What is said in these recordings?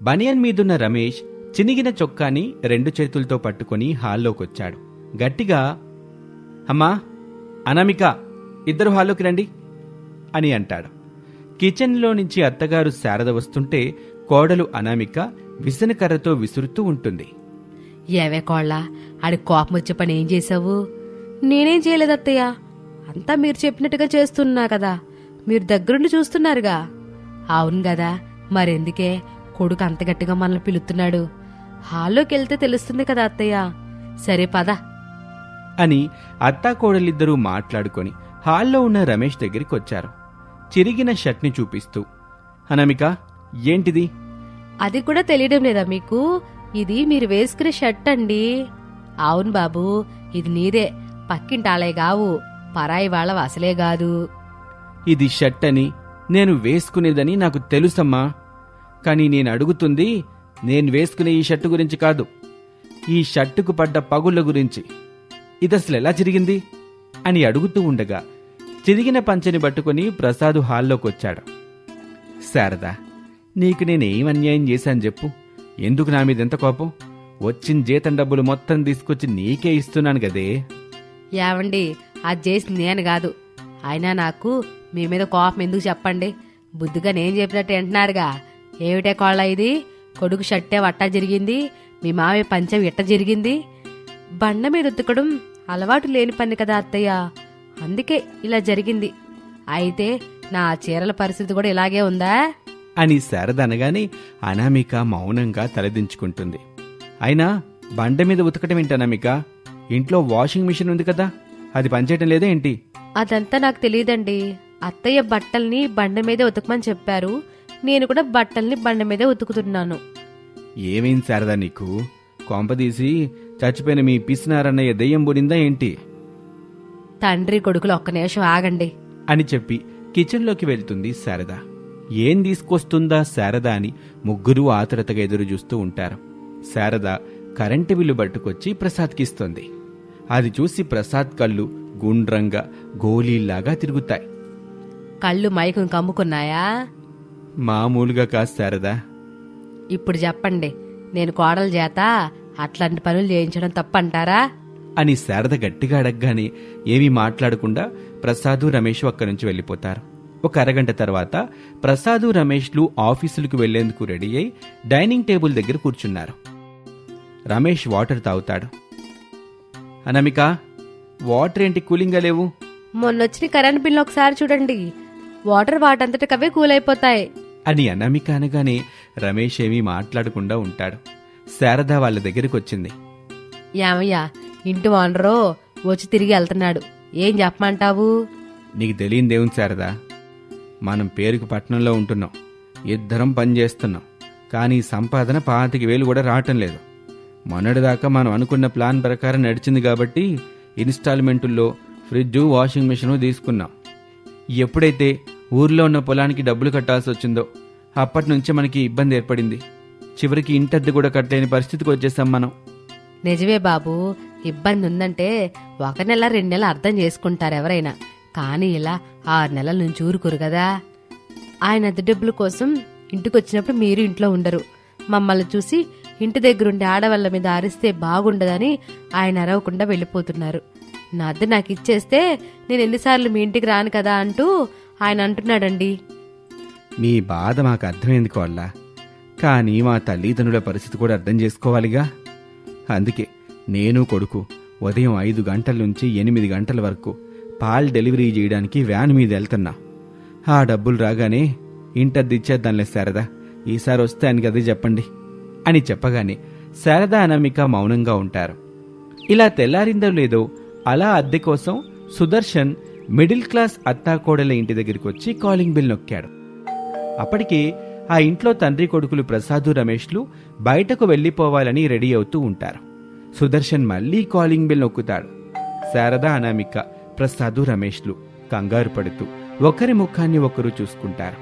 బనియన్ మీదున్న రమేష్ చినిగిన చొక్కాని 2 చేతులతో పట్టుకుని హాల్లోకొచ్చాడు. గట్టిగా, అమ్మా, అనామిక, ఇద్దరు హాల్లోకి రండి అని అంటాడు. కిచెన్లో నుంచి అత్తగారు శారద వస్తుంటే కోడలు అనామిక విసనకర్రతో విసురుతూ ఉంటుంది. ఏవే కోళ్ళ, ఆడి కోపం వచ్చే పని ఏం చేశావు? నేనేం చేయలేదత్తయ్య, అంతా మీరు చెప్పినట్టుగా చేస్తున్నా కదా, మీరు దగ్గరుండి చూస్తున్నారుగా. అవును గదా, మరెందుకే కొడుకు అంత గట్టిగా మనల్ని పిలుస్తున్నాడు? హాల్లోకి వెళ్తే తెలుస్తుంది కదా అత్తయ్య. సరే పద అని అత్తాకోడలిద్దరూ మాట్లాడుకొని హాల్లో ఉన్న రమేష్ దగ్గరికి వచ్చారు. చిరిగిన షర్ట్ని చూపిస్తూ, అనామిక, ఏంటిది? అది కూడా తెలియడం లేదా మీకు? ఇది మీరు వేసుకునే షర్ట్ అండి. అవును బాబు, ఇది నీదే, పక్కింటాలే గావు, పరాయి వాళ్ళ అసలే కాదు. ఇది షర్ట్ అని నేను వేసుకునేదని నాకు తెలుసమ్మా, కానీ నేను అడుగుతుంది నేను వేసుకునే ఈ షర్టు గురించి కాదు, ఈ షర్టుకు పడ్డ పగుళ్ల గురించి. ఇదసలు ఎలా జరిగింది అని అడుగుతూ ఉండగా చిరిగిన పంచెని పట్టుకుని ప్రసాదు హాల్లోకొచ్చాడు. శారదా, నీకు నేనేం అన్యాయం చేశాను చెప్పు? ఎందుకు నా మీదెంత కోపం? వచ్చిన జీతం డబ్బులు మొత్తం తీసుకొచ్చి నీకే ఇస్తున్నాను గదే. ఏవండి, అది చేసింది నేను కాదు. అయినా నాకు మీ మీద కోపం ఎందుకు చెప్పండి? బుద్ధిగా నేను చెప్పినట్టు వింటున్నారుగా. ఏమిటే కోళ్ళ ఇది? కొడుకు షట్టే వట్టా జరిగింది, మీ మావే పంచం ఎట్ట జరిగింది? బండ మీద ఉతకడం అలవాటు లేని పని కదా అత్తయ్య, అందుకే ఇలా జరిగింది. అయితే నా చీరల పరిస్థితి కూడా ఇలాగే ఉందా అని శారద అనగానే అనామిక మౌనంగా తలదించుకుంటుంది. అయినా బండ మీద ఉతకటం ఏంటి అనామిక? ఇంట్లో వాషింగ్ మిషన్ ఉంది కదా, అది పనిచేయటం లేదా ఏంటి? అదంతా నాకు తెలియదండి. అత్తయ్య బట్టల్ని బండ మీదే ఉతకమని చెప్పారు, నేను కూడా బట్టల్ని బండ మీదే ఉతుకుతున్నాను. ఏమేం శారదా నీకు? కొంపదీసి చచ్చిపోయిన మీ పిసినారన్నయ్య దెయ్యం బుడిందా ఏంటి? తండ్రి కొడుకులు ఒక్క నిమిషం ఆగండి అని చెప్పి కిచెన్లోకి వెళ్తుంది శారద. ఏం తీసుకొస్తుందా శారద అని ముగ్గురూ ఆతురతగా ఎదురు చూస్తూ ఉంటారు. శారద కరెంటు బిల్లు పట్టుకొచ్చి ప్రసాద్కిస్తుంది. అది చూసి ప్రసాద్ కళ్ళు గుండ్రంగా గోళీల్లాగా తిరుగుతాయి. కళ్ళు మైకం కమ్ముకున్నాయా? మామూలుగా కాదు శారదా. ఇప్పుడు చెప్పండి, నేను కోడలు చేత అట్లాంటి పనులు చేయించడం తప్పంటారా అని శారద గట్టిగా అడగగానే ఏమీ మాట్లాడకుండా ప్రసాదు రమేష్ అక్కడి నుంచి వెళ్ళిపోతారు. ఒక అరగంట తర్వాత ప్రసాదు రమేష్లు ఆఫీసులకు వెళ్లేందుకు రెడీ అయి డైనింగ్ టేబుల్ దగ్గర కూర్చున్నారు. రమేష్ వాటర్ తాగుతాడు. అనామిక, వాటర్ ఏంటి కూలింగ్గా లేవు? మొన్నొచ్చిన కరెంట్ బిల్లు ఒకసారి చూడండి, వాటర్ వాటంతటికవే కూల్ అయిపోతాయి అని అనామిక అనగానే రమేష్ ఏమీ మాట్లాడకుండా ఉంటాడు. శారద వాళ్ళ దగ్గరికి వచ్చింది. ఏమయ్యా, ఇంటి ఓనరో వచ్చి తిరిగి వెళ్తున్నాడు, ఏం చెప్పమంటావు? నీకు తెలియదేవును శారదా, మనం పేరుకు పట్టణంలో ఉంటున్నాం, ఇద్దరం పనిచేస్తున్నాం, కానీ సంపాదన 25,000 కూడా రావటం లేదు. మొన్నటిదాకా మనం అనుకున్న ప్లాన్ ప్రకారం నడిచింది కాబట్టి ఇన్స్టాల్మెంటుల్లో ఫ్రిడ్జు, వాషింగ్ మిషను తీసుకున్నాం. ఎప్పుడైతే ఊర్లో ఉన్న పొలానికి డబ్బులు కట్టాల్సి వచ్చిందో అప్పటి నుంచే మనకి ఇబ్బంది ఏర్పడింది. చివరికి ఇంటద్దె కూడా కట్టలేని పరిస్థితికి వచ్చేసాం మనం. నిజమే బాబు, ఇబ్బంది ఉందంటే 1 నెల 2 నెలలు అర్థం చేసుకుంటారు ఎవరైనా, కానీ ఇలా 6 నెలల నుంచి ఊరుకోరు కదా. ఆయన అద్దె డబ్బుల కోసం ఇంటికొచ్చినప్పుడు మీరు ఇంట్లో ఉండరు. మమ్మల్ని చూసి ఇంటి దగ్గరుండే ఆడవాళ్ల మీద అరిస్తే బాగుండదని ఆయన అరవకుండా వెళ్ళిపోతున్నారు. నా అద్దె నాకు ఇచ్చేస్తే నేను ఎన్నిసార్లు మీ ఇంటికి రాను కదా అంటూ ఆయన అంటున్నాడండి. మీ బాధ మాకు అర్థమైంది కోళ్ళ, కానీ మా తల్లిదండ్రుల పరిస్థితి కూడా అర్థం చేసుకోవాలిగా. అందుకే నేను కొడుకు ఉదయం 5 గంటల నుంచి 8 గంటల వరకు పాలు డెలివరీ చేయడానికి వ్యాన్ మీద వెళ్తున్నా. ఆ డబ్బులు రాగానే ఇంటద్దె ఇచ్చేద్దాంలే శారదా, ఈసారి వస్తే ఆయనకి అదే చెప్పండి అని చెప్పగానే శారద అనామిక మౌనంగా ఉంటారు. ఇలా తెల్లారిందో లేదో అలా అద్దె కోసం సుదర్శన్ మిడిల్ క్లాస్ అత్తాకోడల ఇంటి దగ్గరికి వచ్చి కాలింగ్ బిల్ నొక్కాడు. అప్పటికే ఆ ఇంట్లో తండ్రి కొడుకులు ప్రసాదు రమేష్లు బయటకు వెళ్లిపోవాలని రెడీ అవుతూ ఉంటారు. సుదర్శన్ మళ్లీ కాలింగ్ బిల్ నొక్కుతాడు. శారద అనామిక ప్రసాదు రమేష్లు కంగారు పడుతూ ఒకరి ముఖాన్ని ఒకరు చూసుకుంటారు.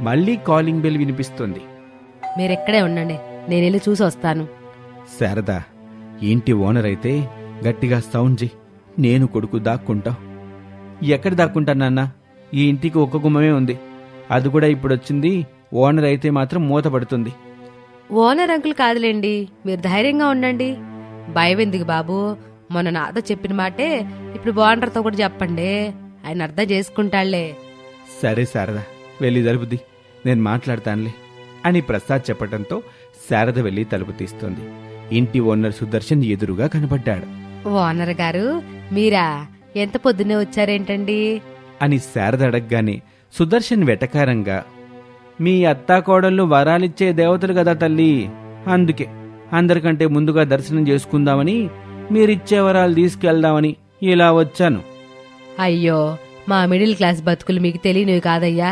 మళ్లీ కాలింగ్ బెల్ వినిపిస్తుంది. మీరెక్కడే ఉండండి, నేనెళ్ళి చూసి వస్తాను. శారద, ఇంటి ఓనర్ అయితే గట్టిగా సౌండ్ చేయి, నేను కొడుకు దాక్కుంటాం. ఎక్కడ దాక్కుంటా నాన్న? ఈ ఇంటికి ఒక గుమ్మమే ఉంది, అది కూడా ఇప్పుడొచ్చింది. ఓనర్ అయితే మాత్రం మూతపడుతుంది. ఓనర్ అంకుల్ కాదులేండి, మీరు ధైర్యంగా ఉండండి. భయం ఎందుకు బాబు, మొన్న నాతో చెప్పిన మాటే ఇప్పుడు ఓనర్తో కూడా చెప్పండి, ఆయన అర్థం చేసుకుంటాళ్లే. సరే శారద, వెళ్ళి తలుపుది, నేను మాట్లాడతానులే అని ప్రసాద్ చెప్పటంతో శారద వెళ్ళి తలుపు తీస్తుంది. ఇంటి ఓనర్ సుదర్శన్ ఎదురుగా కనబడ్డాడు. ఓనర్ గారు మీరా, ఎంత పొద్దున్నే వచ్చారేంటండి అని శారద అడగగానే సుదర్శన్ వెటకారంగా, మీ అత్తాకోడళ్ళు వరాలిచ్చే దేవతలు కదా తల్లి, అందుకే అందరికంటే ముందుగా దర్శనం చేసుకుందామని, మీరిచ్చే వరాలు తీసుకెళ్దామని ఇలా వచ్చాను. అయ్యో, మా మిడిల్ క్లాస్ బతుకులు మీకు తెలియనివి కాదయ్యా.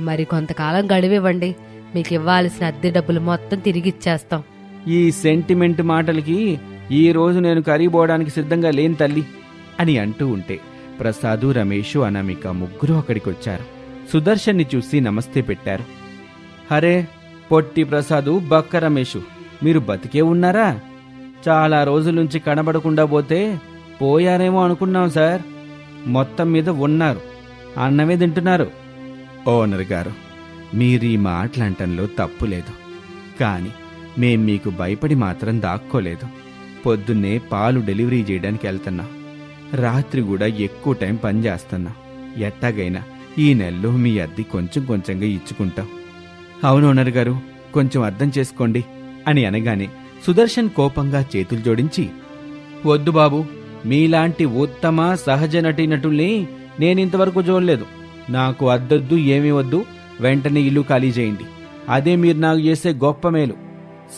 మరి కొంతకాలం గడివివ్వండి, మీకు ఇవ్వాల్సిన అద్దె డబ్బులు మొత్తం తిరిగిచ్చేస్తాం. ఈ సెంటిమెంట్ మాటలకి ఈ రోజు నేను కరిగిపోవడానికి సిద్ధంగా లేని తల్లి అని అంటూ ఉంటే ప్రసాదు, రమేషు, అనామిక ముగ్గురు అక్కడికొచ్చారు. సుదర్శన్ని చూసి నమస్తే పెట్టారు. హరే పొట్టి ప్రసాదు, బక్క రమేషు, మీరు బతికే ఉన్నారా? చాలా రోజుల నుంచి కనబడకుండా పోతే పోయారేమో అనుకున్నాం సార్. మొత్తం మీద ఉన్నారు, అన్నమే తింటున్నారు. ఓనర్ గారు, మీరీ మాటలంటంలో తప్పులేదు, కాని మేం మీకు భయపడి మాత్రం దాక్కోలేదు. పొద్దున్నే పాలు డెలివరీ చేయడానికి వెళ్తున్నాం, రాత్రి కూడా ఎక్కువ టైం పనిచేస్తున్నాం. ఎట్టాగైనా ఈ నెలలో మీ అద్దె కొంచెం కొంచెంగా ఇచ్చుకుంటాం. అవును ఓనర్ గారు, కొంచెం అర్థం చేసుకోండి అని అనగానే సుదర్శన్ కోపంగా చేతులు జోడించి, వద్దు బాబు, మీలాంటి ఉత్తమ సహజ నటీనటుల్ని నేనింతవరకు చూడలేదు. నాకు అద్దొద్దు, ఏమీ వద్దు, వెంటనే ఇల్లు ఖాళీ చేయండి. అదే మీరు నాకు చేసే గొప్ప మేలు.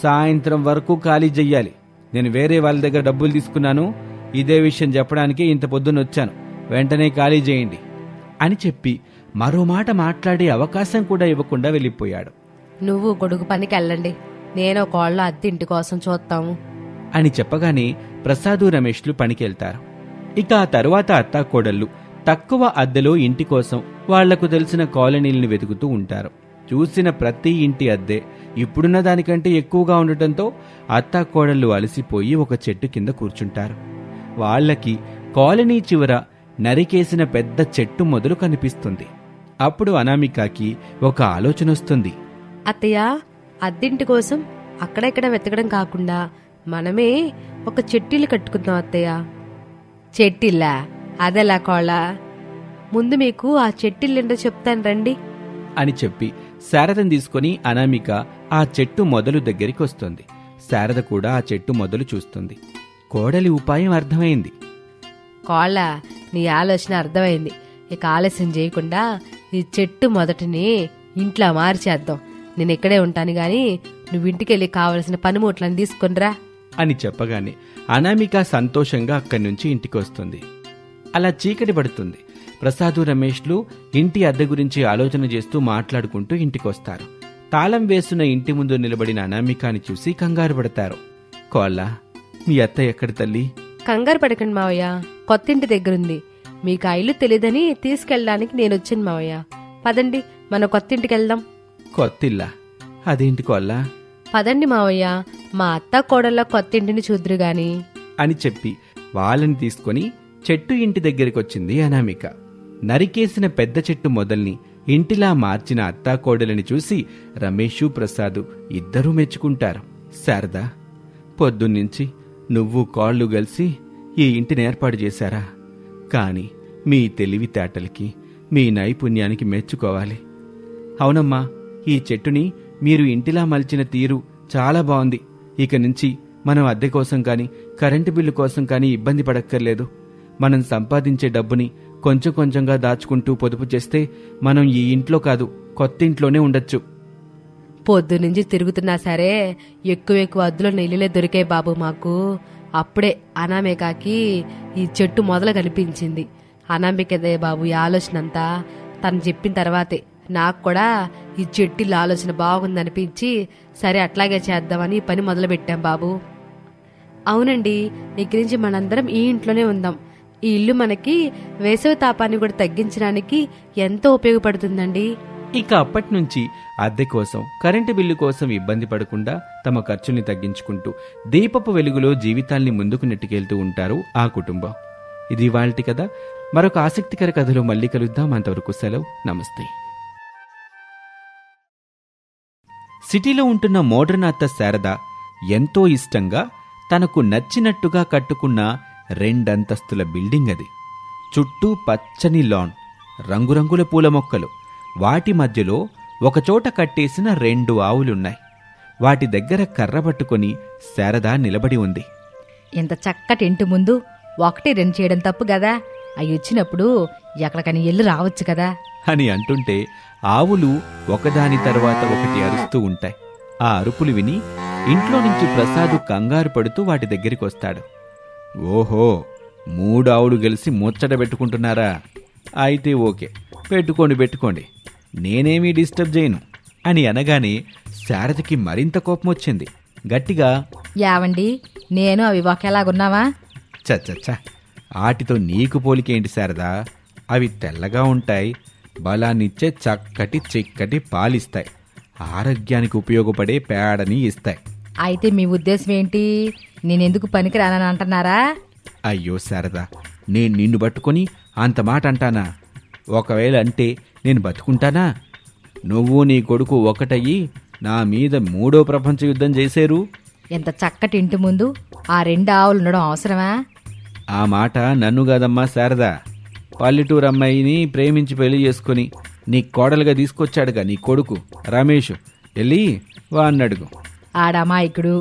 సాయంత్రం వరకు ఖాళీ చెయ్యాలి. నేను వేరే వాళ్ళ దగ్గర డబ్బులు తీసుకున్నాను, ఇదే విషయం చెప్పడానికి ఇంత పొద్దున్నొచ్చాను. వెంటనే ఖాళీ చేయండి అని చెప్పి మరో మాట మాట్లాడే అవకాశం కూడా ఇవ్వకుండా వెళ్ళిపోయాడు. నువ్వు కొడుకు పనికి వెళ్ళండి, నేను కోళ్ళ అద్దె ఇంటి కోసం చూస్తాము అని చెప్పగానే ప్రసాదు, రమేష్లు పనికెళ్తారు. ఇక ఆ తరువాత అత్తాకోడళ్ళు తక్కువ అద్దెలో ఇంటి కోసం వాళ్లకు తెలిసిన కాలనీల్ని వెతుకుతూ ఉంటారు. చూసిన ప్రతి ఇంటి అద్దె ఇప్పుడున్న దానికంటే ఎక్కువగా ఉండటంతో అత్తాకోడళ్ళు అలసిపోయి ఒక చెట్టు కింద కూర్చుంటారు. వాళ్లకి కాలనీ చివర నరికేసిన పెద్ద చెట్టు మొదలు కనిపిస్తుంది. అప్పుడు అనామికకి ఒక ఆలోచన వస్తుంది. అత్తయ్య, అద్దెంటి కోసం అక్కడెక్కడ వెతకడం కాకుండా మనమే ఒక చెట్టిల్లు కట్టుకుందాం అత్తయ్య. చెట్టిల్లా? అదెలా కోళ్ళ? ముందు మీకు ఆ చెట్టిల్లేంటో చెప్తాను రండి అని చెప్పి శారదను తీసుకుని అనామిక ఆ చెట్టు మొదలు దగ్గరికి వస్తుంది. శారద కూడా ఆ చెట్టు మొదలు చూస్తుంది. కోడలి ఉపాయం అర్థమైంది. కోళ్ళ, నీ ఆలోచన అర్థమైంది. ఇక ఆలస్యం చేయకుండా ఈ చెట్టు మొదటిని ఇంట్లో మార్చేద్దాం. నేను ఇక్కడే ఉంటాను గాని నువ్వు ఇంటికెళ్ళి కావలసిన పనిముట్లను తీసుకునిరా అని చెప్పగానే అనామిక సంతోషంగా అక్కడి నుంచి ఇంటికి వస్తుంది. అలా చీకటి పడుతుంది. ప్రసాదు, రమేష్లు ఇంటి అద్దె గురించి ఆలోచన చేస్తూ మాట్లాడుకుంటూ ఇంటికొస్తారు. తాళం వేసున్న ఇంటి ముందు నిలబడిన అనామికాని చూసి కంగారు పడతారు. కోళ్ళ, మీ అత్త ఎక్కడి తల్లి? కంగారు పడకండి మావయ్య, కొత్తింటి దగ్గరుంది. మీకు ఆ ఇల్లు తెలియదని తీసుకెళ్ళడానికి నేనొచ్చాను మావయ్య. పదండి, మన కొత్తింటికి వెళ్దాం. కొత్తిల్లా? అదేంటి కోళ్ళ? పదండి మావయ్య, మా అత్త కోడళ్ళ కొత్తింటిని చూద్దురు గాని అని చెప్పి వాళ్ళని తీసుకుని చెట్టు ఇంటి దగ్గరికొచ్చింది అనామిక. నరికేసిన పెద్ద చెట్టు మొదల్ని ఇంటిలా మార్చిన అత్తాకోడలని చూసి రమేషు, ప్రసాదు ఇద్దరూ మెచ్చుకుంటారు. శారదా, పొద్దున్నుంచి నువ్వు కాళ్ళు కలిసి ఈ ఇంటిని ఏర్పాటు చేశారా? కాని మీ తెలివితేటలకి, మీ నైపుణ్యానికి మెచ్చుకోవాలి. అవునమ్మా, ఈ చెట్టుని మీరు ఇంటిలా మలిచిన తీరు చాలా బాగుంది. ఇక నుంచి మనం అద్దె కోసం కానీ కరెంటు బిల్లు కోసం కానీ ఇబ్బంది పడక్కర్లేదు. మనం సంపాదించే డబ్బుని కొంచెం కొంచెంగా దాచుకుంటూ పొదుపు చేస్తే మనం ఈ ఇంట్లో కాదు, కొత్త ఇంట్లోనే ఉండొచ్చు. పొద్దునుంచి తిరుగుతున్నా సరే ఎక్కువ అద్దులో నీళ్ళే దొరికాయి బాబు మాకు. అప్పుడే అనామికకి ఈ చెట్టు మొదలు కనిపించింది. అనామికదే బాబు ఈ ఆలోచన అంతా. తను చెప్పిన తర్వాతే నాకు కూడా ఈ చెట్టిల ఆలోచన బాగుందనిపించి సరే అట్లాగే చేద్దామని పని మొదలు పెట్టాం బాబు. అవునండి, ఇక నుంచి మనందరం ఈ ఇంట్లోనే ఉందాం. ఈ ఇల్లు మనకి వేసవి తాపాన్ని కూడా తగ్గించడానికి ఎంతో ఉపయోగపడుతుందండి. ఇక అప్పటి నుంచి అద్దె కోసం, కరెంటు బిల్లు కోసం ఇబ్బంది పడకుండా తమ ఖర్చుల్ని తగ్గించుకుంటూ దీపపు వెలుగులో జీవితాల్ని ముందుకు నెట్టుకెళ్తూ ఉంటారు ఆ కుటుంబం. ఇది ఇవాల్టి కథ. మరొక ఆసక్తికర కథలో మళ్ళీ కలుద్దాం. అంతవరకు సెలవు, నమస్తే. సిటీలో ఉంటున్న మోడ్రన్ అత్త శారద ఎంతో ఇష్టంగా తనకు నచ్చినట్టుగా కట్టుకున్న 2 అంతస్తుల బిల్డింగ్ అది. చుట్టూ పచ్చని లాన్, రంగురంగుల పూల మొక్కలు, వాటి మధ్యలో ఒకచోట కట్టేసిన 2 ఆవులున్నాయి. వాటి దగ్గర కర్ర పట్టుకొని శారద నిలబడి ఉంది. ఇంత చక్కటి ఇంటి ముందు 1-2 చేయడం తప్పు కదా, అవి వచ్చినప్పుడు ఎక్కడికని ఎల్లు రావచ్చు కదా అని అంటుంటే ఆవులు ఒకదాని తర్వాత ఒకటి అరుస్తూ ఉంటాయి. ఆ అరుపులు విని ఇంట్లో నుంచి ప్రసాదు కంగారు పడుతూ వాటి దగ్గరికి వస్తాడు. ఓహో, 3 ఆవులు కలిసి ముచ్చట పెట్టుకుంటున్నారా? అయితే ఓకే, పెట్టుకోండి, నేనేమీ డిస్టర్బ్ చేయను అని అనగానే శారదకి మరింత కోపం వచ్చింది. గట్టిగా, యావండి, నేను అవి ఒకేలాగున్నావా? చచ్చచ్చా, ఆటితో నీకు పోలికేంటి శారదా? అవి తెల్లగా ఉంటాయి, బలాన్నిచ్చే చక్కటి చిక్కటి పాలిస్తాయి, ఆరోగ్యానికి ఉపయోగపడే పేడని ఇస్తాయి. అయితే మీ ఉద్దేశం ఏంటి? నేనెందుకు పనికిరానని అంటున్నారా? అయ్యో శారదా, నేను నిన్ను పట్టుకొని అంత మాట అంటానా? ఒకవేళ అంటే నేను బతుకుంటానా? నువ్వు నీ కొడుకు ఒకటయ్యి నా మీద 3వ ప్రపంచ యుద్ధం చేశారు. ఎంత చక్కటి ఇంటి ముందు ఆ 2 ఆవులు ఉండడం అవసరమా? ఆ మాట నన్ను కాదమ్మా శారదా, పల్లెటూరు అమ్మాయిని ప్రేమించి పెళ్లి చేసుకుని నీ కోడలుగా తీసుకొచ్చాడుగా నీ కొడుకు రమేష్. వెళ్ళి వాన్నడుగు. ఆడమాయకుడు,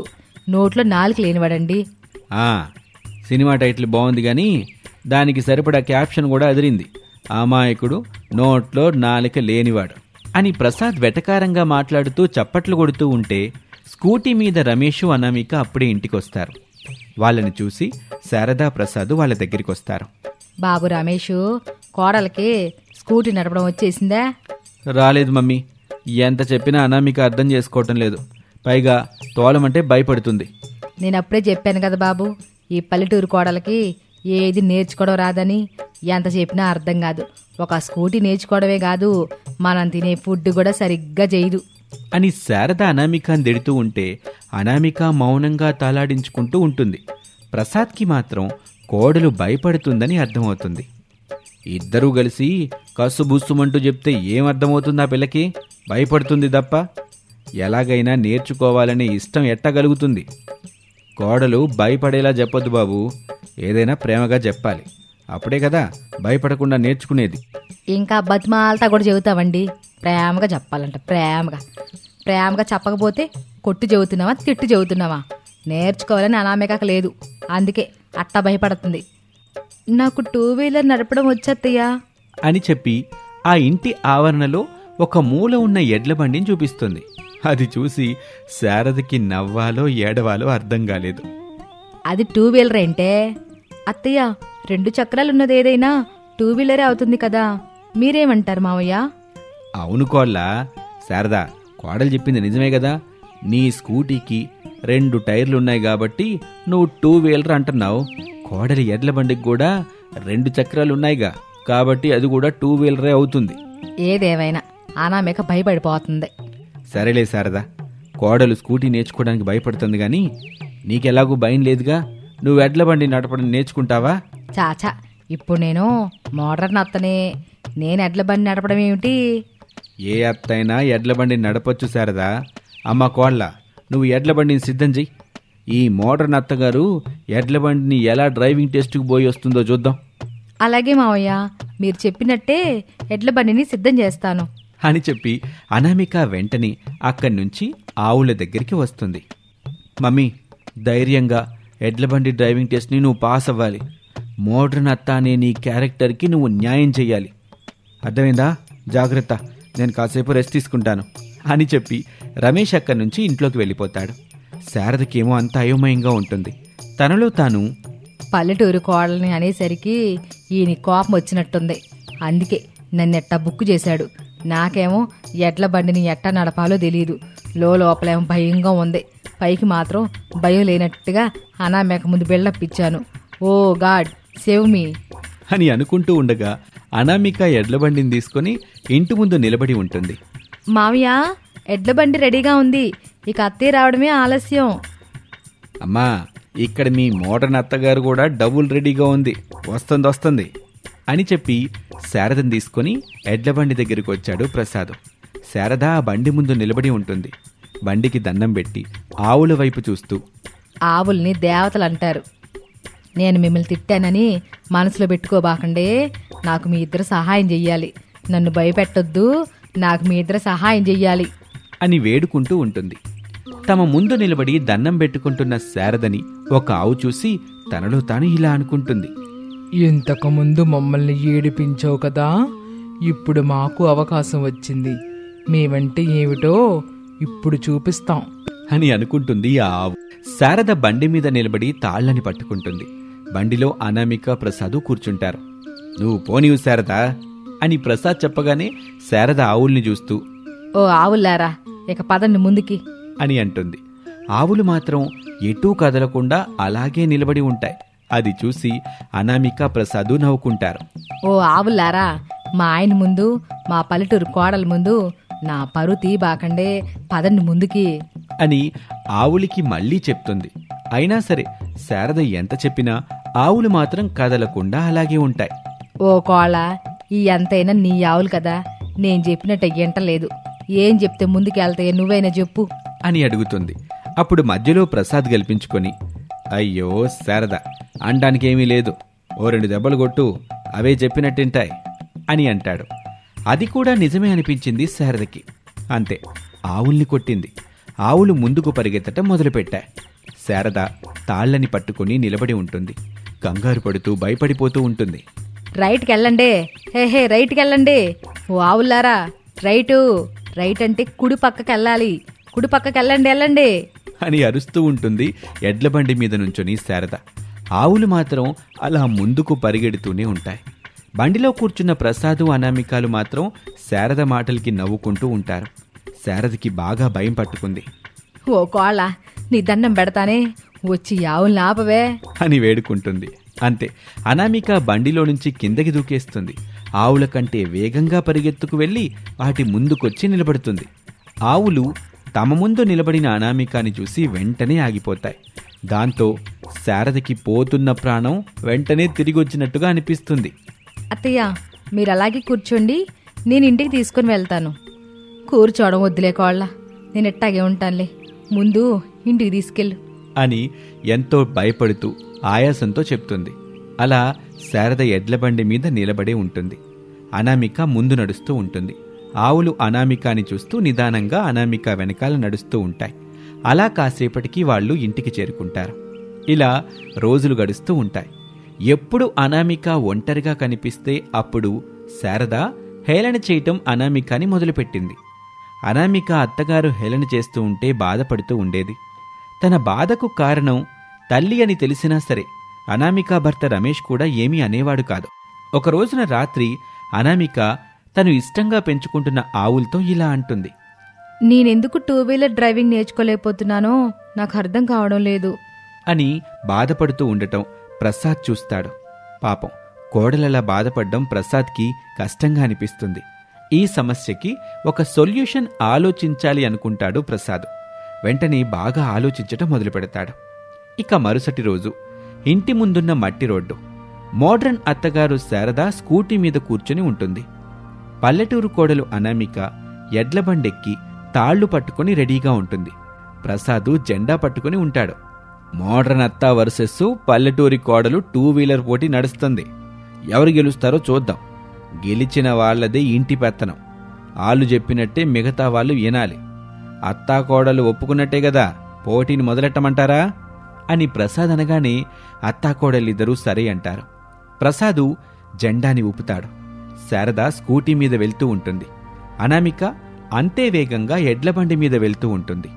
నోట్లో నాలుక లేనివాడండి. సినిమా టైటిల్ బాగుంది గాని దానికి సరిపడా క్యాప్షన్ కూడా అదిరింది. అమాయకుడు, నోట్లో నాలుక లేనివాడు అని ప్రసాద్ వెటకారంగా మాట్లాడుతూ చప్పట్లు కొడుతూ ఉంటే స్కూటీ మీద రమేష్, అనామిక అప్పుడే ఇంటికొస్తారు. వాళ్ళని చూసి శారదా, ప్రసాద్ వాళ్ళ దగ్గరికొస్తారు. బాబు రమేషు, కోడలకి స్కూటీ నడపడం వచ్చేసిందా? రాలేదు మమ్మీ, ఎంత చెప్పినా అనామిక అర్థం చేసుకోవటం లేదు. పైగా తోలమంటే భయపడుతుంది. నేనప్పుడే చెప్పాను కదా బాబు, ఈ పల్లెటూరు కోడలకి ఏది నేర్చుకోవడం రాదని. ఎంత చెప్పినా అర్థం కాదు. ఒక స్కూటీ నేర్చుకోవడమే కాదు, మనం తినే ఫుడ్ కూడా సరిగ్గా చేయదు అని శారద అనామికాని తిడుతూ ఉంటే అనామిక మౌనంగా తలాడించుకుంటూ ఉంటుంది. ప్రసాద్కి మాత్రం కోడలు భయపడుతుందని అర్థమవుతుంది. ఇద్దరూ కలిసి కసుబుస్సుమంటూ చెప్తే ఏం అర్థమవుతుంది? ఆ పిల్లకి భయపడుతుంది తప్ప ఎలాగైనా నేర్చుకోవాలనే ఇష్టం ఎట్టగలుగుతుంది? కోడలు భయపడేలా చెప్పొద్దు బాబు, ఏదైనా ప్రేమగా చెప్పాలి. అప్పుడే కదా భయపడకుండా నేర్చుకునేది. ఇంకా బతిమాలతా కూడా చెబుతావండి. ప్రేమగా చెప్పాలంట, ప్రేమగా చెప్పకపోతే కొట్టు చెబుతున్నావా, తిట్టు చెబుతున్నావా? నేర్చుకోవాలని అనామిక లేదు, అందుకే అట్టా భయపడుతుంది. నాకు 2 వీలర్ నడపడం వచ్చేత్తయ్యా అని చెప్పి ఆ ఇంటి ఆవరణలో ఒక మూల ఉన్న ఎడ్ల బండిని చూపిస్తుంది. అది చూసి శారదకి నవ్వాలో ఏడవాలో అర్థం కాలేదు. అది 2 వీలర్ అంటే అత్తయ్య, 2 చక్రాలున్నది ఏదైనా 2 వీలరే అవుతుంది కదా, మీరేమంటారు మావయ్య? అవును కోళ్ళ, శారదా, కోడలు చెప్పింది నిజమే కదా. నీ స్కూటీకి 2 టైర్లున్నాయి కాబట్టి నువ్వు 2 వీలర్ అంటున్నావు. కోడలి ఎడ్ల బండికి కూడా 2 చక్రాలున్నాయిగా, కాబట్టి అది కూడా 2 వీలరే అవుతుంది. ఏదేవైనా అనామిక భయపడిపోతుంది. సరేలే శారదా, కోడలు స్కూటీ నేర్చుకోవడానికి భయపడుతుంది గాని నీకెలాగూ భయం లేదుగా. నువ్వు ఎడ్ల బండి నడపడం నేర్చుకుంటావా? చాచా, ఇప్పుడు నేను మోడర్న్ అత్తనే, నేను ఎడ్ల బండి నడపడం ఏమిటి? ఏ అత్తైనా ఎడ్ల బండి నడపొచ్చు శారదా. అమ్మ కోళ్ళ, నువ్వు ఎడ్ల బండిని సిద్ధం చెయ్యి. ఈ మోడర్న్ అత్తగారు ఎడ్ల బండిని ఎలా డ్రైవింగ్ టెస్ట్కి పోయి వస్తుందో చూద్దాం. అలాగే మావయ్య, మీరు చెప్పినట్టే ఎడ్ల బండిని సిద్ధం చేస్తాను అని చెప్పి అనామిక వెంటనే అక్కడి నుంచి ఆవుల దగ్గరికి వస్తుంది. మమ్మీ, ధైర్యంగా ఎడ్ల బండి డ్రైవింగ్ టెస్ట్ని నువ్వు పాస్ అవ్వాలి. మోడ్రన్ అత్త అనే నీ క్యారెక్టర్కి నువ్వు న్యాయం చెయ్యాలి. అర్థమైందా? జాగ్రత్త, నేను కాసేపు రెస్ట్ తీసుకుంటాను అని చెప్పి రమేష్ అక్కడి నుంచి ఇంట్లోకి వెళ్ళిపోతాడు. శారదకేమో అంత అయోమయంగా ఉంటుంది. తనలో తాను, పల్లెటూరు కోడల్ని అనేసరికి ఈయన కోపం వచ్చినట్టుంది, అందుకే నన్నెట్టా బుక్ చేశాడు. నాకేమో ఎడ్ల బండిని ఎట్టా నడపాలో తెలియదు. లోపలేమో భయంగా ఉంది, పైకి మాత్రం భయం లేనట్టుగా అనామిక ముందు బిల్డప్ ఇచ్చాను. ఓ గాడ్, సేవ్ మీ అని అనుకుంటూ ఉండగా అనామిక ఎడ్ల బండిని తీసుకుని ఇంటి ముందు నిలబడి ఉంటుంది. మావయ్య, ఎడ్ల బండి రెడీగా ఉంది, ఇక అత్తయ్య రావడమే ఆలస్యం. అమ్మా, ఇక్కడ మీ మోడర్న్ అత్తగారు కూడా డబుల్ రెడీగా ఉంది, వస్తుంది అని చెప్పి శారదను తీసుకుని ఎడ్ల బండి దగ్గరికి వచ్చాడు ప్రసాద్. శారద ఆ బండి ముందు నిలబడి ఉంటుంది. బండికి దండం పెట్టి ఆవుల వైపు చూస్తూ, ఆవుల్ని దేవతలు అంటారు. నేను మిమ్మల్ని తిట్టానని మనసులో పెట్టుకోబాకండే. నాకు మీ ఇద్దరు సహాయం చెయ్యాలి. నన్ను భయపెట్టొద్దు. నాకు మీ ఇద్దరు సహాయం చెయ్యాలి అని వేడుకుంటూ ఉంటుంది. తమ ముందు నిలబడి దండం పెట్టుకుంటున్న శారదని ఒక ఆవు చూసి తనలో తాను ఇలా అనుకుంటుంది. ఇంతకుముందు మమ్మల్ని ఏడిపించావు కదా, ఇప్పుడు మాకు అవకాశం వచ్చింది. మేమంటే ఏమిటో ఇప్పుడు చూపిస్తాం అని అనుకుంటుంది ఆ ఆవు. శారద బండి మీద నిలబడి తాళ్లని పట్టుకుంటుంది. బండిలో అనామిక, ప్రసాదు కూర్చుంటారు. నువ్వు పోనీవు శారద అని ప్రసాద్ చెప్పగానే శారద ఆవుల్ని చూస్తూ, ఓ ఆవుల్లారా, ఇక పదండి ముందుకి అని అంటుంది. ఆవులు మాత్రం ఎటూ కదలకుండా అలాగే నిలబడి ఉంటాయి. అది చూసి అనామిక, ప్రసాదు నవ్వుకుంటారు. ఓ ఆవుల్లారా, మా ఆయన ముందు, మా పల్లెటూరు కోడల ముందు నా పరువు తీబాకండే. పదండి ముందుకి అని ఆవులికి మళ్ళీ చెప్తుంది. అయినా సరే శారద ఎంత చెప్పినా ఆవులు మాత్రం కదలకుండా అలాగే ఉంటాయి. ఓ కోళ్ళ, ఈ ఎంతైనా నీ ఆవులు కదా, నేను చెప్పినట్టు ఎంటలేదు. ఏం చెప్తే ముందుకు వెళ్తాయో నువ్వైనా చెప్పు అని అడుగుతుంది. అప్పుడు మధ్యలో ప్రసాద్ గెలిపించుకొని, అయ్యో శారద, అనడానికేమీ లేదు, ఓ 2 దెబ్బలు కొట్టు, అవే చెప్పినట్టింటాయి అని అంటాడు. అది కూడా నిజమే అనిపించింది శారదకి. అంతే, ఆవుల్ని కొట్టింది. ఆవులు ముందుకు పరిగెత్తటం మొదలుపెట్టాయి. శారద తాళ్లని పట్టుకుని నిలబడి ఉంటుంది. కంగారు పడుతూ భయపడిపోతూ ఉంటుంది. రైట్కి వెళ్ళండి, హే రైట్కి వెళ్ళండి. ఓ ఆవుల్లారా, రైట్ అంటే కుడి పక్కకి వెళ్ళాలి. కుడి పక్కకి వెళ్ళండి అని అరుస్తూ ఉంటుంది ఎడ్లబండి మీద నుంచొని శారద. ఆవులు మాత్రం అలా ముందుకు పరిగెడుతూనే ఉంటాయి. బండిలో కూర్చున్న ప్రసాదు, అనామికాలు మాత్రం శారద మాటలకి నవ్వుకుంటూ ఉంటారు. శారదకి బాగా భయం పట్టుకుంది. ఓ కోళ్ళ, నీ దండం పెడతానే, వచ్చి ఆవుల్ని ఆపవే అని వేడుకుంటుంది. అంతే, అనామిక బండిలో నుంచి కిందకి దూకేస్తుంది. ఆవుల కంటే వేగంగా పరిగెత్తుకు వెళ్లి వాటి ముందుకొచ్చి నిలబడుతుంది. ఆవులు తమ ముందు నిలబడిన అనామికాని చూసి వెంటనే ఆగిపోతాయి. దాంతో శారదకి పోతున్న ప్రాణం వెంటనే తిరిగొచ్చినట్టుగా అనిపిస్తుంది. అత్తయ్య, మీరు అలాగే కూర్చోండి, నేను ఇంటికి తీసుకుని వెళ్తాను. కూర్చోవడం వద్దులే కోళ్ళ, నేను ఎట్టాగే ఉంటానులే, ముందు ఇంటికి తీసుకెళ్ళు అని ఎంతో భయపడుతూ ఆయాసంతో చెప్తుంది. అలా శారద ఎడ్లబండి మీద నిలబడే ఉంటుంది. అనామిక ముందు నడుస్తూ ఉంటుంది. ఆవులు అనామికాని చూస్తూ నిదానంగా అనామిక వెనకాల నడుస్తూ ఉంటాయి. అలా కాసేపటికి వాళ్ళు ఇంటికి చేరుకుంటారు. ఇలా రోజులు గడుస్తూ ఉంటాయి. ఎప్పుడు అనామిక ఒంటరిగా కనిపిస్తే అప్పుడు శారద హేళన చేయటం అనామికాని మొదలుపెట్టింది. అనామిక అత్తగారు హేళన చేస్తూ ఉంటే బాధపడుతూ ఉండేది. తన బాధకు కారణం తల్లి అని తెలిసినా సరే అనామిక భర్త రమేష్ కూడా ఏమీ అనేవాడు కాదు. ఒక రోజున రాత్రి అనామిక తను ఇష్టంగా పెంచుకుంటున్న ఆవులతో ఇలా అంటుంది. నేనెందుకు 2 వీలర్ డ్రైవింగ్ నేర్చుకోలేకపోతున్నానో నాకు అర్థం కావడం లేదు అని బాధపడుతూ ఉండటం ప్రసాద్ చూస్తాడు. పాపం, కోడలలా బాధపడ్డం ప్రసాద్కి కష్టంగా అనిపిస్తుంది. ఈ సమస్యకి ఒక సొల్యూషన్ ఆలోచించాలి అనుకుంటాడు ప్రసాద్. వెంటనే బాగా ఆలోచించటం మొదలుపెడతాడు. ఇక మరుసటి రోజు ఇంటి ముందున్న మట్టి రోడ్డు. మోడ్రన్ అత్తగారు శారద స్కూటీ మీద కూర్చుని ఉంటుంది. పల్లెటూరు కోడలు అనామిక ఎడ్లబండెక్కి తాళ్లు పట్టుకుని రెడీగా ఉంటుంది. ప్రసాదు జెండా పట్టుకుని ఉంటాడు. మోడ్రన్ అత్త వర్సెస్ పల్లెటూరి కోడలు 2 వీలర్ పోటీ నడుస్తుంది. ఎవరు గెలుస్తారో చూద్దాం. గెలిచిన వాళ్లదే ఇంటి పెత్తనం. ఆళ్ళు చెప్పినట్టే మిగతా వాళ్ళు వినాలి. అత్తా కోడలు ఒప్పుకున్నట్టే గదా పోటీని మొదలెట్టమంటారా అని ప్రసాద్ అనగానే అత్తాకోడలిద్దరూ సరే అంటారు. ప్రసాదు జెండాని ఊపుతాడు. శారద స్కూటీ మీద వెళ్తూ ఉంటుంది. అనామిక అంతే వేగంగా ఎడ్లబండి మీద వెళ్తూ ఉంటుంది.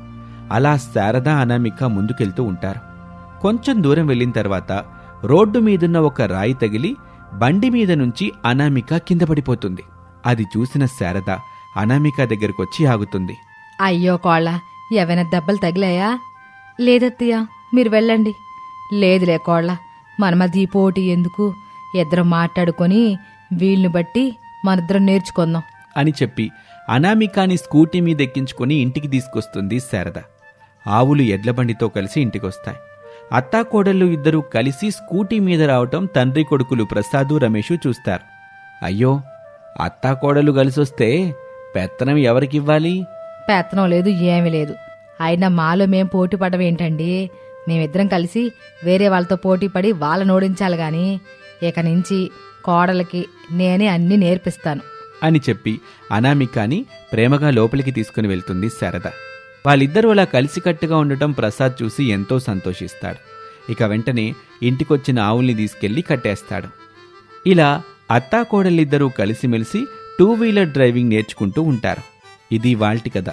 అలా శారద, అనామిక ముందుకెళ్తూ ఉంటారు. కొంచెం దూరం వెళ్ళిన తర్వాత రోడ్డు మీదున్న ఒక రాయి తగిలి బండి మీద నుంచి అనామిక కింద పడిపోతుంది. అది చూసిన శారద అనామిక దగ్గరకొచ్చి ఆగుతుంది. అయ్యో కోళ్ళ, ఏవైనా దెబ్బలు తగిలాయా? లేదత్తయ్య, మీరు వెళ్ళండి. లేదులే కోళ్ళ, మన మధ్య ఈ పోటీ ఎందుకు, ఇద్దరం మాట్లాడుకొని వీళ్ళని బట్టి మనిద్దరం నేర్చుకుందాం అని చెప్పి అనామికాని స్కూటీ మీద ఎక్కించుకుని ఇంటికి తీసుకొస్తుంది శారద. ఆవులు ఎడ్లబండితో కలిసి ఇంటికొస్తాయి. అత్తాకోడళ్ళు ఇద్దరూ కలిసి స్కూటీ మీద రావటం తండ్రి కొడుకులు ప్రసాదు, రమేషు చూస్తారు. అయ్యో, అత్తాకోడలు కలిసొస్తే పెత్తనం ఎవరికివ్వాలి? పెత్తనం లేదు, ఏమీ లేదు. అయినా మాలో మేం పోటీ పడడం ఏంటండి? మేమిద్దరం కలిసి వేరే వాళ్ళతో పోటీ పడి వాళ్ళని ఓడించాలి గాని ఇక నుంచి కోడలకి నేనే అన్నీ నేర్పిస్తాను అని చెప్పి అనామికాని ప్రేమగా లోపలికి తీసుకుని వెళ్తుంది శారద. వాళ్ళిద్దరూ అలా కలిసికట్టుగా ఉండటం ప్రసాద్ చూసి ఎంతో సంతోషిస్తాడు. ఇక వెంటనే ఇంటికొచ్చిన ఆవుల్ని తీసుకెళ్లి కట్టేస్తాడు. ఇలా అత్తాకోడలిద్దరూ కలిసిమెలిసి 2-వీలర్ డ్రైవింగ్ నేర్చుకుంటూ ఉంటారు. ఇది వాల్టి కథ.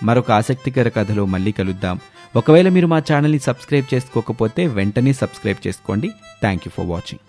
మరొక ఆసక్తికర కథలో మళ్ళీ కలుద్దాం. ఒకవేళ మీరు మా ఛానల్ని సబ్స్క్రైబ్ చేసుకోకపోతే వెంటనే సబ్స్క్రైబ్ చేసుకోండి. Thank you for watching.